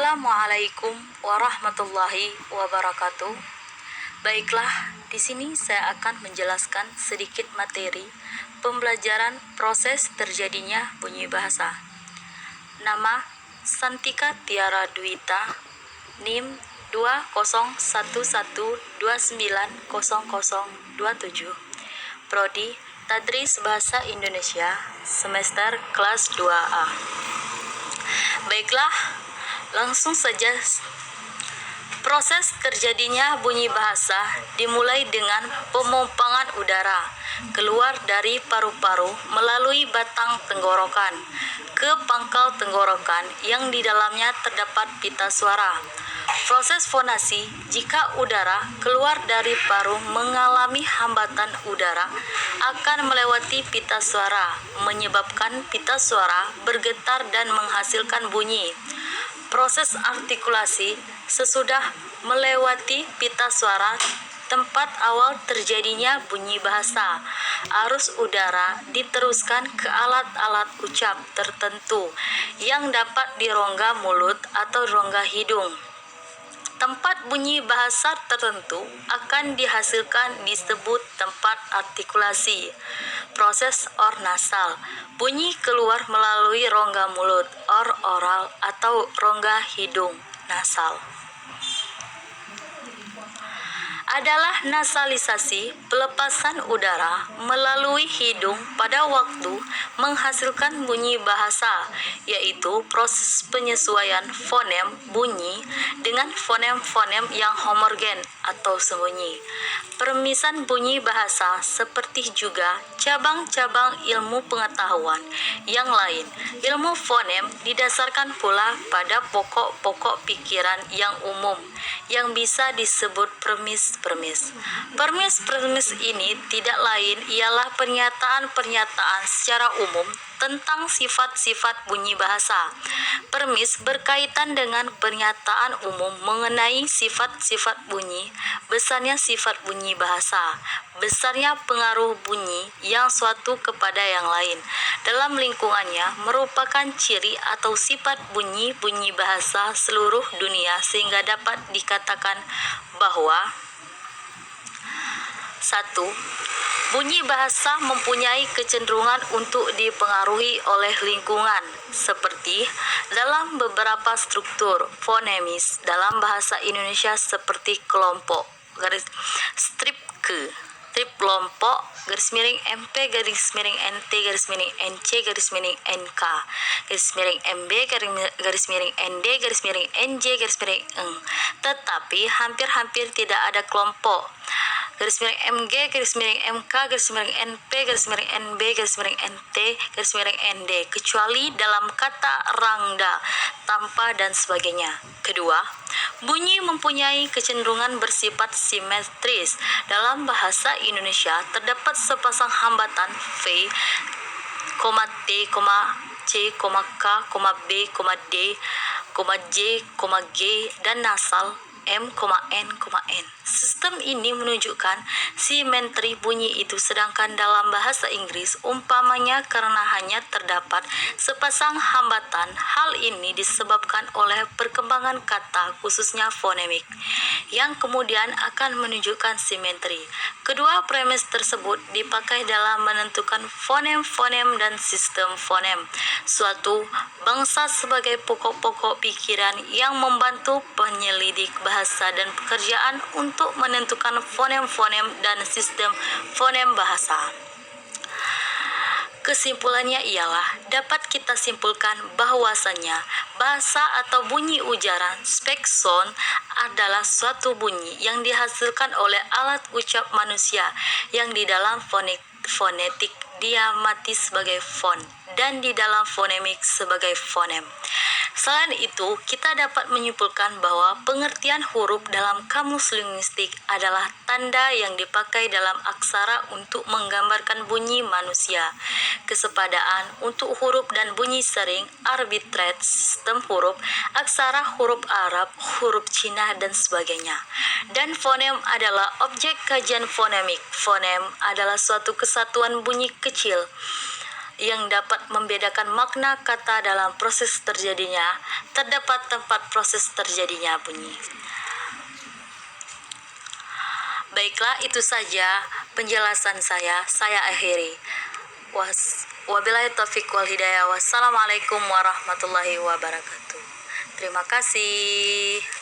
Assalamualaikum warahmatullahi wabarakatuh. Baiklah, di sini saya akan menjelaskan sedikit materi pembelajaran proses terjadinya bunyi bahasa. Nama Santika Tiara Dwita, NIM 2011290027, Prodi Tadris Bahasa Indonesia, semester kelas 2A. Baiklah, langsung saja. Proses terjadinya bunyi bahasa dimulai dengan pemompangan udara keluar dari paru-paru melalui batang tenggorokan ke pangkal tenggorokan yang di dalamnya terdapat pita suara. Proses fonasi, jika udara keluar dari paru mengalami hambatan udara, akan melewati pita suara, menyebabkan pita suara bergetar dan menghasilkan bunyi. Proses artikulasi, sesudah melewati pita suara, tempat awal terjadinya bunyi bahasa, arus udara diteruskan ke alat-alat ucap tertentu yang dapat di rongga mulut atau rongga hidung. Tempat bunyi bahasa tertentu akan dihasilkan disebut tempat artikulasi. Proses or nasal, bunyi keluar melalui rongga mulut or oral atau rongga hidung nasal. Adalah nasalisasi, pelepasan udara melalui hidung pada waktu menghasilkan bunyi bahasa, yaitu proses penyesuaian fonem bunyi dengan fonem-fonem yang homogen atau sembunyi. Permisan bunyi bahasa seperti juga cabang-cabang ilmu pengetahuan yang lain. Ilmu fonem didasarkan pula pada pokok-pokok pikiran yang umum yang bisa disebut permis-permis. Permis-permis ini tidak lain ialah pernyataan-pernyataan secara umum tentang sifat-sifat bunyi bahasa. Permis berkaitan dengan pernyataan umum mengenai sifat-sifat bunyi, besarnya sifat bunyi bahasa, besarnya pengaruh bunyi yang suatu kepada yang lain dalam lingkungannya merupakan ciri atau sifat bunyi-bunyi bahasa seluruh dunia, sehingga dapat dikatakan bahwa 1. Bunyi bahasa mempunyai kecenderungan untuk dipengaruhi oleh lingkungan, seperti dalam beberapa struktur fonemis dalam bahasa Indonesia seperti kelompok, garis strip ke, strip kelompok, garis miring MP, garis miring NT, garis miring NC, garis miring NK, garis miring MB, garis miring ND, garis miring NJ, garis miring eng. Tetapi hampir-hampir tidak ada kelompok. Garis miring MG, garis miring MK, garis miring NP, garis miring NB, garis miring NT, garis miring ND, kecuali dalam kata rangda, tanpa dan sebagainya. Kedua, bunyi mempunyai kecenderungan bersifat simetris. Dalam bahasa Indonesia terdapat sepasang hambatan V, T, C, K, B, D, J, G, dan nasal M, N, N. Sistem ini menunjukkan simetri bunyi itu, sedangkan dalam bahasa Inggris umpamanya karena hanya terdapat sepasang hambatan, hal ini disebabkan oleh perkembangan kata khususnya fonemik yang kemudian akan menunjukkan simetri. Kedua premis tersebut dipakai dalam menentukan fonem-fonem dan sistem fonem suatu bangsa sebagai pokok-pokok pikiran yang membantu penyelidik bahasa dan pekerjaan untuk menentukan fonem-fonem dan sistem fonem bahasa. Kesimpulannya ialah dapat kita simpulkan bahwasanya bahasa atau bunyi ujaran speak sound adalah suatu bunyi yang dihasilkan oleh alat ucap manusia yang di dalam fonetik diamati sebagai fon dan di dalam fonemik sebagai fonem. Selain itu, kita dapat menyimpulkan bahwa pengertian huruf dalam kamus linguistik adalah tanda yang dipakai dalam aksara untuk menggambarkan bunyi manusia. Kesepadaan untuk huruf dan bunyi sering, arbitrate, sistem huruf, aksara huruf Arab, huruf Cina, dan sebagainya. Dan fonem adalah objek kajian fonemik. Fonem adalah suatu kesatuan bunyi kecil yang dapat membedakan makna kata dalam proses terjadinya, terdapat tempat proses terjadinya bunyi. Baiklah, itu saja penjelasan saya. Saya akhiri. Wabillahi taufiq wal hidayah. Wassalamualaikum warahmatullahi wabarakatuh. Terima kasih.